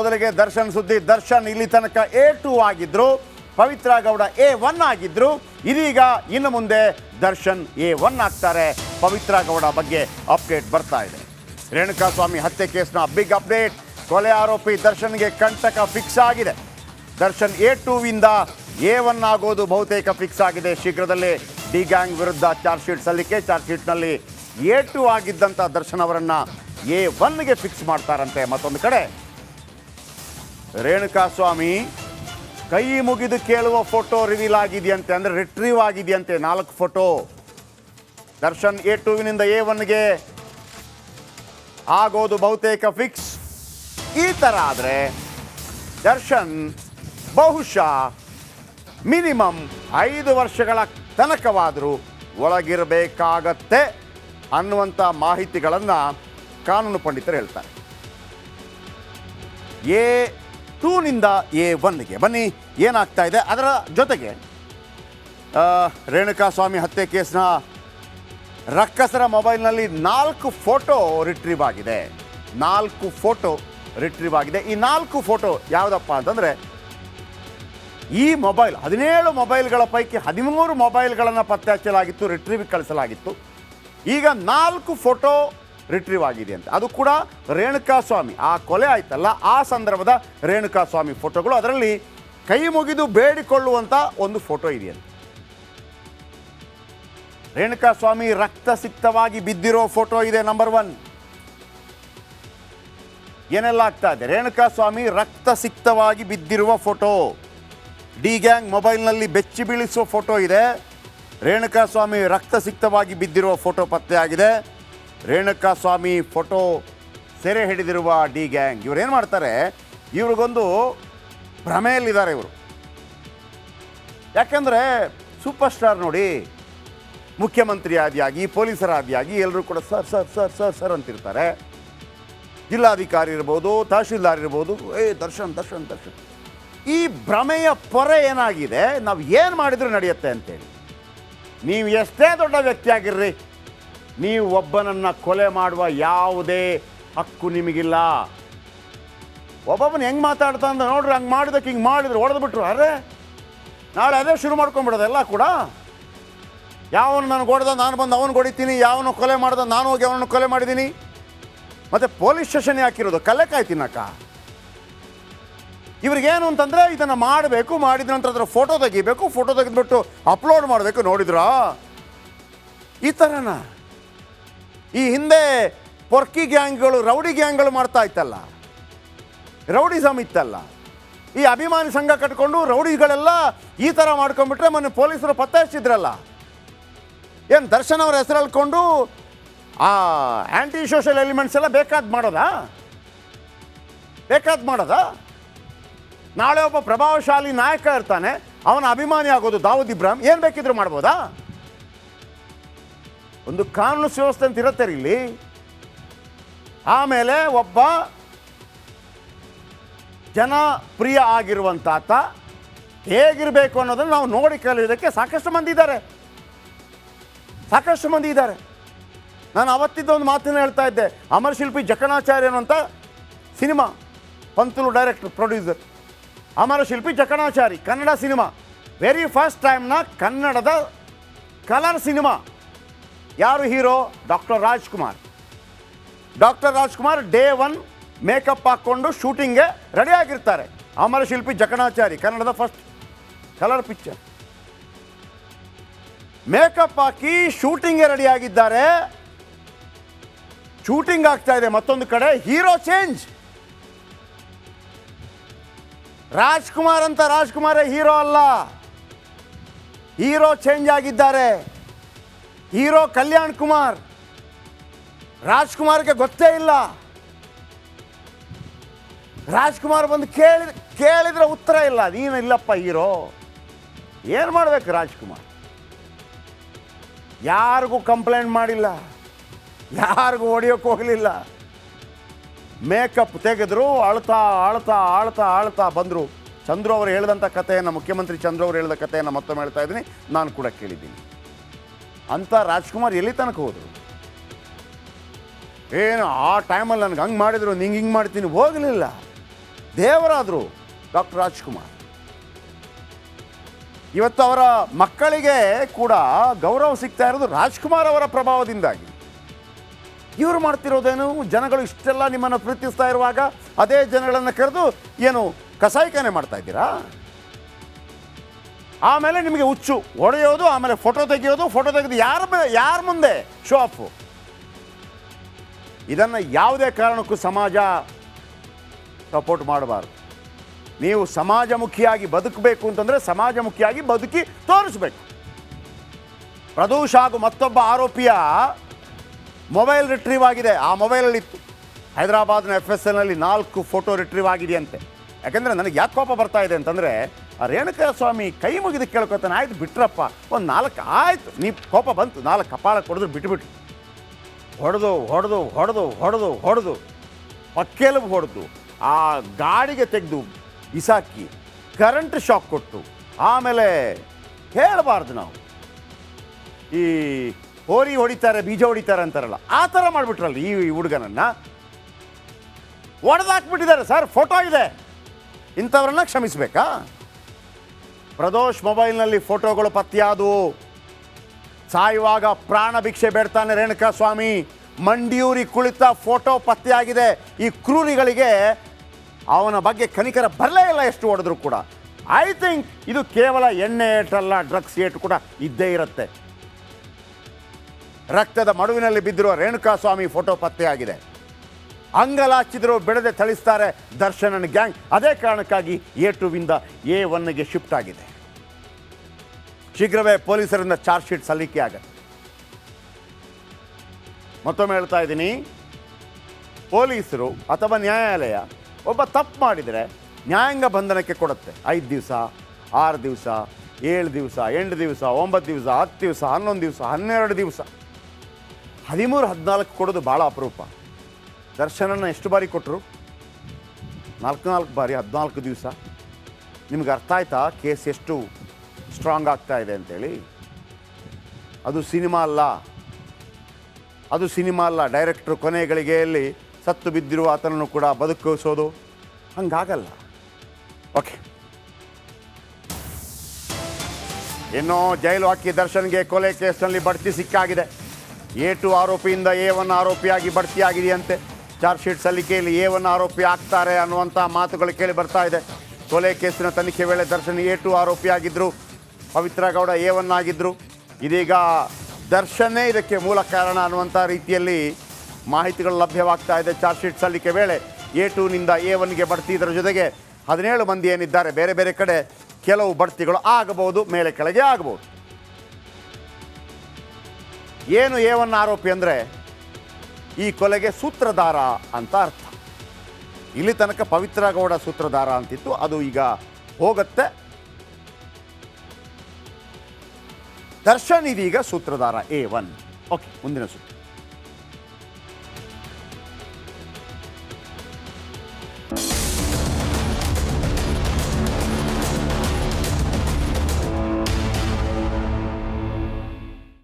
ಮೊದಲಿಗೆ ದರ್ಶನ್ ಸುದ್ದಿ. ದರ್ಶನ್ ಇಲ್ಲಿ ತನಕ A2 ಆಗಿದ್ರು, ಪವಿತ್ರ ಗೌಡ A1 ಆಗಿದ್ರು. ಇದೀಗ ಇನ್ನು ಮುಂದೆ ದರ್ಶನ್ A1 ಆಗ್ತಾರೆ. ಪವಿತ್ರ ಗೌಡ ಬಗ್ಗೆ ಅಪ್ಡೇಟ್ ಬರ್ತಾ ಇದೆ. ರೇಣುಕಾಸ್ವಾಮಿ ಹತ್ಯೆ ಕೇಸ್ನ ಬಿಗ್ ಅಪ್ಡೇಟ್. ಕೊಲೆ ಆರೋಪಿ ದರ್ಶನ್ಗೆ ಕಂಟಕ ಫಿಕ್ಸ್ ಆಗಿದೆ. ದರ್ಶನ್ A2ವಿಂದ A1 ಆಗೋದು ಬಹುತೇಕ ಫಿಕ್ಸ್ ಆಗಿದೆ. ಶೀಘ್ರದಲ್ಲೇ ಡಿ ಗ್ಯಾಂಗ್ ವಿರುದ್ಧ ಚಾರ್ಜ್ ಶೀಟ್ ಸಲ್ಲಿಕೆ. ಚಾರ್ಜ್ ಶೀಟ್ನಲ್ಲಿ A2 ಆಗಿದ್ದಂಥ ದರ್ಶನ್ ಅವರನ್ನು A1ಗೆ ಫಿಕ್ಸ್ ಮಾಡ್ತಾರಂತೆ. ಮತ್ತೊಂದು ಕಡೆ ರೇಣುಕಾಸ್ವಾಮಿ ಕೈ ಮುಗಿದು ಕೇಳುವ ಫೋಟೋ ರಿವೀಲ್ ಆಗಿದೆಯಂತೆ, ಅಂದರೆ ರಿಟ್ರೀವ್ ಆಗಿದೆಯಂತೆ. 4 ಫೋಟೋ. ದರ್ಶನ್ A2ವಿನಿಂದ A1ಗೆ ಆಗೋದು ಬಹುತೇಕ ಫಿಕ್ಸ್. ಈ ಥರ ಆದರೆ ದರ್ಶನ್ ಬಹುಶಃ ಮಿನಿಮಮ್ 5 ವರ್ಷಗಳ ತನಕವಾದರೂ ಒಳಗಿರಬೇಕಾಗತ್ತೆ ಅನ್ನುವಂಥ ಮಾಹಿತಿಗಳನ್ನು ಕಾನೂನು ಪಂಡಿತರು ಹೇಳ್ತಾರೆ. A2ನಿಂದ A1ಗೆ ಬನ್ನಿ ಏನಾಗ್ತಾ ಇದೆ. ಅದರ ಜೊತೆಗೆ ರೇಣುಕಾಸ್ವಾಮಿ ಹತ್ಯೆ ಕೇಸ್ನ ರಕ್ಕಸರ ಮೊಬೈಲ್ನಲ್ಲಿ 4 ಫೋಟೋ ರಿಟ್ರೀವ್ ಆಗಿದೆ. 4 ಫೋಟೋ ರಿಟ್ರೀವ್ ಆಗಿದೆ. ಈ 4 ಫೋಟೋ ಯಾವುದಪ್ಪ ಅಂತಂದರೆ, ಈ ಮೊಬೈಲ್ 17 ಮೊಬೈಲ್ಗಳ ಪೈಕಿ 13 ಮೊಬೈಲ್ಗಳನ್ನು ಪತ್ತೆ ಹಚ್ಚಲಾಗಿತ್ತು, ರಿಟ್ರೀವ್ ಕಳಿಸಲಾಗಿತ್ತು. ಈಗ 4 ಫೋಟೋ ರಿಟ್ರೀವ್ ಆಗಿದೆ ಅಂತ. ಅದು ಕೂಡ ರೇಣುಕಾಸ್ವಾಮಿ ಆ ಕೊಲೆ ಆಯ್ತಲ್ಲ ಆ ಸಂದರ್ಭದ ರೇಣುಕಾಸ್ವಾಮಿ ಫೋಟೋಗಳು. ಅದರಲ್ಲಿ ಕೈ ಮುಗಿದು ಬೇಡಿಕೊಳ್ಳುವಂಥ ಒಂದು ಫೋಟೋ ಇದೆಯಂತೆ. ರೇಣುಕಾಸ್ವಾಮಿ ರಕ್ತಸಿಕ್ತವಾಗಿ ಬಿದ್ದಿರೋ ಫೋಟೋ ಇದೆ. ನಂಬರ್ 1. ಏನೆಲ್ಲ ಆಗ್ತಾ ಇದೆ? ರೇಣುಕಾಸ್ವಾಮಿ ರಕ್ತಸಿಕ್ತವಾಗಿ ಬಿದ್ದಿರುವ ಫೋಟೋ, ಡಿ ಗ್ಯಾಂಗ್ ಮೊಬೈಲ್ನಲ್ಲಿ ಬೆಚ್ಚಿ ಬೀಳಿಸುವ ಫೋಟೋ ಇದೆ. ರೇಣುಕಾಸ್ವಾಮಿ ರಕ್ತಸಿಕ್ತವಾಗಿ ಬಿದ್ದಿರುವ ಫೋಟೋ ಪತ್ತೆಯಾಗಿದೆ. ರೇಣುಕಾಸ್ವಾಮಿ ಫೋಟೋ ಸೆರೆ ಹಿಡಿದಿರುವ ಡಿ ಗ್ಯಾಂಗ್ ಇವ್ರೇನು ಮಾಡ್ತಾರೆ, ಇವ್ರಿಗೊಂದು ಭ್ರಮೆಯಲ್ಲಿದ್ದಾರೆ ಇವರು. ಯಾಕೆಂದರೆ ಸೂಪರ್ ಸ್ಟಾರ್ ನೋಡಿ, ಮುಖ್ಯಮಂತ್ರಿ ಆದಿಯಾಗಿ ಪೊಲೀಸರ ಆದಿಯಾಗಿ ಎಲ್ಲರೂ ಕೂಡ sir sir sir sir sir ಅಂತಿರ್ತಾರೆ. ಜಿಲ್ಲಾಧಿಕಾರಿ ಇರ್ಬೋದು, ತಹಶೀಲ್ದಾರ್ ಇರ್ಬೋದು, ದರ್ಶನ್ ದರ್ಶನ್ ದರ್ಶನ್. ಈ ಭ್ರಮೆಯ ಪೊರೆ ಏನಾಗಿದೆ, ನಾವು ಏನು ಮಾಡಿದರೂ ನಡೆಯುತ್ತೆ ಅಂತೇಳಿ. ನೀವು ಎಷ್ಟೇ ದೊಡ್ಡ ವ್ಯಕ್ತಿ ಆಗಿರ್ರಿ, ನೀವು ಒಬ್ಬನನ್ನು ಕೊಲೆ ಮಾಡುವ ಯಾವುದೇ ಹಕ್ಕು ನಿಮಗಿಲ್ಲ. ಒಬ್ಬೊಬ್ಬನ ಹೆಂಗೆ ಮಾತಾಡ್ತಾ ಅಂತ ನೋಡ್ರಿ, ಹಂಗೆ ಮಾಡಿದಕ್ಕೆ ಹಿಂಗೆ ಮಾಡಿದ್ರು ಹೊಡೆದ್ಬಿಟ್ರು, ಅರೆ ನಾಳೆ ಅದೇ ಶುರು ಮಾಡ್ಕೊಂಡ್ಬಿಡೋದೆಲ್ಲ ಕೂಡ. ಯಾವನು ನನಗೆ ಹೊಡೆದ ನಾನು ಬಂದು ಅವನು ಹೊಡಿತೀನಿ, ಯಾವನು ಕೊಲೆ ಮಾಡ್ದ ನಾನು ಹೋಗಿ ಅವನನ್ನು ಕೊಲೆ ಮಾಡಿದ್ದೀನಿ. ಮತ್ತು ಪೊಲೀಸ್ ಸ್ಟೇಷನ್ ಹಾಕಿರೋದು ಕಲೆಕಾಯಿ ತಿನ್ನಕ್ಕ. ಇವ್ರಿಗೇನು ಅಂತಂದರೆ ಇದನ್ನು ಮಾಡಬೇಕು, ಮಾಡಿದ ನಂತರ ಅದರ ಫೋಟೋ ತೆಗಿಬೇಕು, ಫೋಟೋ ತೆಗೆದ್ಬಿಟ್ಟು ಅಪ್ಲೋಡ್ ಮಾಡಬೇಕು. ನೋಡಿದ್ರಾ ಈ ಥರನ? ಈ ಹಿಂದೆ ಪೊರ್ಕಿ ಗ್ಯಾಂಗ್ಗಳು, ರೌಡಿ ಗ್ಯಾಂಗ್ಗಳು ಮಾಡ್ತಾ ಇತ್ತಲ್ಲ, ರೌಡಿಸಮ್ ಇತ್ತಲ್ಲ. ಈ ಅಭಿಮಾನಿ ಸಂಘ ಕಟ್ಕೊಂಡು ರೌಡಿಗಳೆಲ್ಲ ಈ ಥರ ಮಾಡ್ಕೊಂಡ್ಬಿಟ್ರೆ ಮೊನ್ನೆ ಪೊಲೀಸರು ಪತ್ತೆ ಹಚ್ಚಿದ್ರಲ್ಲ. ಏನು ದರ್ಶನ್ ಅವರ ಹೆಸರು ಹೇಳ್ಕೊಂಡು ಆ ಆ್ಯಂಟಿ ಸೋಷಿಯಲ್ ಎಲಿಮೆಂಟ್ಸ್ ಎಲ್ಲ ಬೇಕಾದ್ ಮಾಡೋದಾ? ನಾಳೆ ಒಬ್ಬ ಪ್ರಭಾವಶಾಲಿ ನಾಯಕ ಇರ್ತಾನೆ, ಅವನ ಅಭಿಮಾನಿ ಆಗೋದು ದಾವೂದ್ ಇಬ್ರಾಹಿಂ, ಏನು ಬೇಕಿದ್ರು ಮಾಡ್ಬೋದಾ? ಒಂದು ಕಾನೂನು ಸುವ್ಯವಸ್ಥೆ ಅಂತ ಇರುತ್ತೆ ಇಲ್ಲಿ. ಆಮೇಲೆ ಒಬ್ಬ ಜನಪ್ರಿಯ ಆಗಿರುವಂತಾತ ಹೇಗಿರಬೇಕು ಅನ್ನೋದನ್ನು ನಾವು ನೋಡಿ ಕಲಿಯೋದಕ್ಕೆ ಸಾಕಷ್ಟು ಮಂದಿ ಇದ್ದಾರೆ. ನಾನು ಅವತ್ತಿದ್ದ ಒಂದು ಮಾತನ್ನು ಹೇಳ್ತಾ ಇದ್ದೆ. ಅಮರ್ ಶಿಲ್ಪಿ ಜಕಣಾಚಾರ್ಯ ಅನ್ನುವಂಥ ಸಿನಿಮಾ, ಪಂತುಲು ಡೈರೆಕ್ಟರ್ ಪ್ರೊಡ್ಯೂಸರ್. ಅಮರ ಶಿಲ್ಪಿ Jakanachari Kannada cinema, very first ಟೈಮ್ನ ಕನ್ನಡದ ಕಲರ್ ಸಿನಿಮಾ. ಯಾರು hero? Doctor Rajkumar day 1 makeup ಹಾಕ್ಕೊಂಡು ಶೂಟಿಂಗ್ಗೆ ರೆಡಿ ಆಗಿರ್ತಾರೆ. ಅಮರ ಶಿಲ್ಪಿ ಜಕಣಾಚಾರಿ ಕನ್ನಡದ ಫಸ್ಟ್ ಕಲರ್ ಪಿಕ್ಚರ್. ಮೇಕಪ್ ಹಾಕಿ ಶೂಟಿಂಗ್ಗೆ ರೆಡಿ ಆಗಿದ್ದಾರೆ. ಶೂಟಿಂಗ್ ಆಗ್ತಾ ಇದೆ. ಮತ್ತೊಂದು ಕಡೆ ಹೀರೋ ಚೇಂಜ್. ರಾಜ್ಕುಮಾರೇ ಹೀರೋ ಅಲ್ಲ, ಹೀರೋ ಚೇಂಜ್ ಆಗಿದ್ದಾರೆ. ಹೀರೋ ಕಲ್ಯಾಣ್ ಕುಮಾರ್. ರಾಜ್ಕುಮಾರ್ಗೆ ಗೊತ್ತೇ ಇಲ್ಲ. ರಾಜ್ಕುಮಾರ್ ಬಂದು ಕೇಳಿದ್ರೆ ಉತ್ತರ ಇಲ್ಲ. ನೀನು ಇಲ್ಲಪ್ಪ ಹೀರೋ. ಏನು ಮಾಡಬೇಕು ರಾಜ್ಕುಮಾರ್? ಯಾರಿಗೂ ಕಂಪ್ಲೇಂಟ್ ಮಾಡಿಲ್ಲ, ಯಾರಿಗೂ ಹೊಡೆಯೋಕೆ ಹೋಗಲಿಲ್ಲ. ಮೇಕಪ್ ತೆಗೆದ್ರು, ಅಳ್ತಾ ಬಂದರು. ಚಂದ್ರು ಅವರು ಹೇಳಿದಂಥ ಕಥೆಯನ್ನು, ಮುಖ್ಯಮಂತ್ರಿ ಚಂದ್ರು ಅವರು ಹೇಳಿದ ಕಥೆಯನ್ನು ಮತ್ತೊಮ್ಮೆ ಹೇಳ್ತಾ ಇದ್ದೀನಿ, ನಾನು ಕೂಡ ಕೇಳಿದ್ದೀನಿ. ಅಂತ ರಾಜ್ಕುಮಾರ್ ಎಲ್ಲಿ ತನಕ ಹೋದರು? ಏನು ಆ ಟೈಮಲ್ಲಿ ನನಗೆ ಹಂಗೆ ಮಾಡಿದ್ರು, ಹಿಂಗೆ ಮಾಡ್ತೀನಿ ಹೋಗಲಿಲ್ಲ. ದೇವರಾದರು ಡಾಕ್ಟರ್ ರಾಜ್ಕುಮಾರ್. ಇವತ್ತು ಅವರ ಮಕ್ಕಳಿಗೆ ಕೂಡ ಗೌರವ ಸಿಗ್ತಾ ಇರೋದು ರಾಜ್ಕುಮಾರ್ ಅವರ ಪ್ರಭಾವದಿಂದಾಗಿ. ಇವರು ಮಾಡ್ತಿರೋದೇನು, ಜನಗಳು ಇಷ್ಟೆಲ್ಲ ನಿಮ್ಮನ್ನು ಪ್ರೀತಿಸ್ತಾ ಇರುವಾಗ ಅದೇ ಜನಗಳನ್ನು ಕರೆದು ಏನು ಕಸಾಯಿಖಾನೆ ಮಾಡ್ತಾ ಇದ್ದೀರಾ? ಆಮೇಲೆ ನಿಮಗೆ ಹುಚ್ಚು ಹೊಡೆಯೋದು, ಆಮೇಲೆ ಫೋಟೋ ತೆಗೆದು ಯಾರ ಮುಂದೆ ಶೋ ಆಫು. ಇದನ್ನು ಯಾವುದೇ ಕಾರಣಕ್ಕೂ ಸಮಾಜ ಸಪೋರ್ಟ್ ಮಾಡಬಾರ್ದು. ನೀವು ಸಮಾಜಮುಖಿಯಾಗಿ ಬದುಕಬೇಕು ಅಂತಂದರೆ ಸಮಾಜಮುಖಿಯಾಗಿ ಬದುಕಿ ತೋರಿಸ್ಬೇಕು. ಪ್ರದೋಷ್ ಹಾಗೂ ಮತ್ತೊಬ್ಬ ಆರೋಪಿಯ ಮೊಬೈಲ್ ರಿಟ್ರೀವ್ ಆಗಿದೆ. ಆ ಮೊಬೈಲಲ್ಲಿತ್ತು ಹೈದರಾಬಾದ್ನ FSLನಲ್ಲಿ 4 ಫೋಟೋ ರಿಟ್ರೀವ್ ಆಗಿದೆಯಂತೆ. ಯಾಕೆಂದರೆ ನನಗೆ ಯಾಕೆ ಕೋಪ ಬರ್ತಾ ಇದೆ ಅಂತಂದರೆ, ಆ ರೇಣುಕಾ ಸ್ವಾಮಿ ಕೈ ಮುಗಿದು ಕೇಳ್ಕೊತಾನೆ, ಆಯ್ತು ಬಿಟ್ರಪ್ಪ, ಒಂದು 4 ಆಯಿತು, ನೀ ಕೋಪ ಬಂತು, 4 ಕಪಾಳ ಕೊಡಿದ್ರು ಬಿಟ್ಟುಬಿಟ್ಟು ಹೊಡೆದು ಪಕ್ಕೆಲುಬು ಹೊಡೆದು ಆ ಗಾಡಿಗೆ ತೆಗೆದು ಬಿಸಾಕಿ ಕರೆಂಟ್ ಶಾಕ್ ಕೊಟ್ಟು, ಆಮೇಲೆ ಹೇಳಬಾರ್ದು ನಾವು ಈ ಹೋರಿ ಹೊಡಿತಾರೆ ಬೀಜ ಹೊಡಿತಾರೆ ಅಂತಾರಲ್ಲ, ಆ ಥರ ಮಾಡಿಬಿಟ್ರಲ್ಲ ಈ ಹುಡುಗನನ್ನು. ಹೊಡೆದಾಕ್ಬಿಟ್ಟಿದ್ದಾರೆ ಸರ್, ಫೋಟೋ ಇದೆ. ಇಂಥವ್ರನ್ನ ಕ್ಷಮಿಸಬೇಕಾ? ಪ್ರದೋಷ್ ಮೊಬೈಲ್ನಲ್ಲಿ ಫೋಟೋಗಳು ಪತ್ತೆಯಾದವು. ಸಾಯುವಾಗ ಪ್ರಾಣ ಭಿಕ್ಷೆ ಬೇಡ್ತಾನೆ ರೇಣುಕಾ ಸ್ವಾಮಿ, ಮಂಡಿಯೂರಿ ಕುಳಿತ ಫೋಟೋ ಪತ್ತೆಯಾಗಿದೆ. ಈ ಕ್ರೂರಿಗಳಿಗೆ ಅವನ ಬಗ್ಗೆ ಕನಿಕರ ಬರಲೇ ಇಲ್ಲ, ಎಷ್ಟು ಹೊಡೆದ್ರು ಕೂಡ. ಐ ಥಿಂಕ್ ಇದು ಕೇವಲ ಎಣ್ಣೆ ಏಟಲ್ಲ, ಡ್ರಗ್ಸ್ ಏಟು ಕೂಡ ಇದ್ದೇ ಇರುತ್ತೆ. ರಕ್ತದ ಮಡುವಿನಲ್ಲಿ ಬಿದ್ದಿರುವ ರೇಣುಕಾ ಸ್ವಾಮಿ ಫೋಟೋ ಪತ್ತೆಯಾಗಿದೆ. ಅಂಗಲಾಚಿದ್ರು ಬಿಡದೆ ಥಳಿಸ್ತಾರೆ ದರ್ಶನನ್ ಗ್ಯಾಂಗ್. ಅದೇ ಕಾರಣಕ್ಕಾಗಿ A2ವಿಂದ A1ಗೆ ಶಿಫ್ಟ್ ಆಗಿದೆ. ಶೀಘ್ರವೇ ಪೊಲೀಸರಿಂದ ಚಾರ್ಜ್ ಶೀಟ್ ಸಲ್ಲಿಕೆ ಆಗುತ್ತೆ. ಮತ್ತೊಮ್ಮೆ ಹೇಳ್ತಾ ಇದ್ದೀನಿ, ಪೊಲೀಸರು ಅಥವಾ ನ್ಯಾಯಾಲಯ ಒಬ್ಬ ತಪ್ಪು ಮಾಡಿದರೆ ನ್ಯಾಯಾಂಗ ಬಂಧನಕ್ಕೆ ಕೊಡುತ್ತೆ. 5 ದಿವಸ, 6 ದಿವಸ, 7 ದಿವಸ, 8 ದಿವಸ, 9 ದಿವಸ, 10 ದಿವಸ, 11 ದಿವಸ, 12 ದಿವಸ, 13, 14 ಕೊಡೋದು ಭಾಳ ಅಪರೂಪ. ದರ್ಶನನ್ನು ಎಷ್ಟು ಬಾರಿ ಕೊಟ್ಟರು? 4 ಬಾರಿ, 14 ದಿವಸ. ನಿಮ್ಗೆ ಅರ್ಥ ಆಯ್ತಾ ಕೇಸ್ ಎಷ್ಟು ಸ್ಟ್ರಾಂಗ್ ಆಗ್ತಾ ಇದೆ ಅಂತೇಳಿ? ಅದು ಸಿನಿಮಾ ಅಲ್ಲ. ಡೈರೆಕ್ಟ್ರು ಕೊನೆ ಗಳಿಗೆಯಲ್ಲಿ ಸತ್ತು ಬಿದ್ದಿರುವ ಆತನನ್ನು ಕೂಡ ಬದುಕಿಸೋದು ಹಂಗಾಗಲ್ಲ. ಓಕೆ, ಇನ್ನು ಜೈಲು ಹಾಕಿ ದರ್ಶನ್ಗೆ ಕೊಲೆ ಕೇಸ್ನಲ್ಲಿ ಬಡ್ತಿ ಸಿಕ್ಕಾಗಿದೆ. A2 ಆರೋಪಿಯಿಂದ A1 ಆರೋಪಿಯಾಗಿ ಬಡ್ತಿಯಾಗಿದೆಯಂತೆ. Charge sheet ಸಲ್ಲಿಕೆಯಲ್ಲಿ A1 ಆರೋಪಿ ಆಗ್ತಾರೆ ಅನ್ನುವಂಥ ಮಾತುಗಳು ಕೇಳಿ ಬರ್ತಾ ಇದೆ. ಕೊಲೆ ಕೇಸಿನ ತನಿಖೆ ವೇಳೆ ದರ್ಶನ್ A2 ಆರೋಪಿಯಾಗಿದ್ದರು, ಪವಿತ್ರ ಗೌಡ A1 ಆಗಿದ್ದರು. ಇದೀಗ ದರ್ಶನ್ನೇ ಇದಕ್ಕೆ ಮೂಲ ಕಾರಣ ಅನ್ನುವಂಥ ರೀತಿಯಲ್ಲಿ ಮಾಹಿತಿಗಳು ಲಭ್ಯವಾಗ್ತಾ ಇದೆ. ಚಾರ್ಜ್ ಶೀಟ್ ಸಲ್ಲಿಕೆ ವೇಳೆ A2ನಿಂದ A1ಗೆ ಬಡ್ತಿ, ಇದರ ಜೊತೆಗೆ 17 ಮಂದಿ ಏನಿದ್ದಾರೆ ಬೇರೆ ಬೇರೆ ಕಡೆ ಕೆಲವು ಬಡ್ತಿಗಳು ಆಗಬಹುದು, ಮೇಲೆ ಕೆಳಗೆ ಆಗಬಹುದು. ಏನು A1 ಆರೋಪಿ ಅಂದರೆ ಈ ಕೊಲೆಗೆ ಸೂತ್ರಧಾರ ಅಂತ ಅರ್ಥ. ಇಲ್ಲಿ ತನಕ ಪವಿತ್ರ ಗೌಡ ಸೂತ್ರಧಾರ ಅಂತಿತ್ತು, ಅದು ಈಗ ಹೋಗುತ್ತೆ. ದರ್ಶನ್ ಇದೀಗ ಸೂತ್ರಧಾರ A1. ಓಕೆ, ಮುಂದಿನ ಸುದ್ದಿ.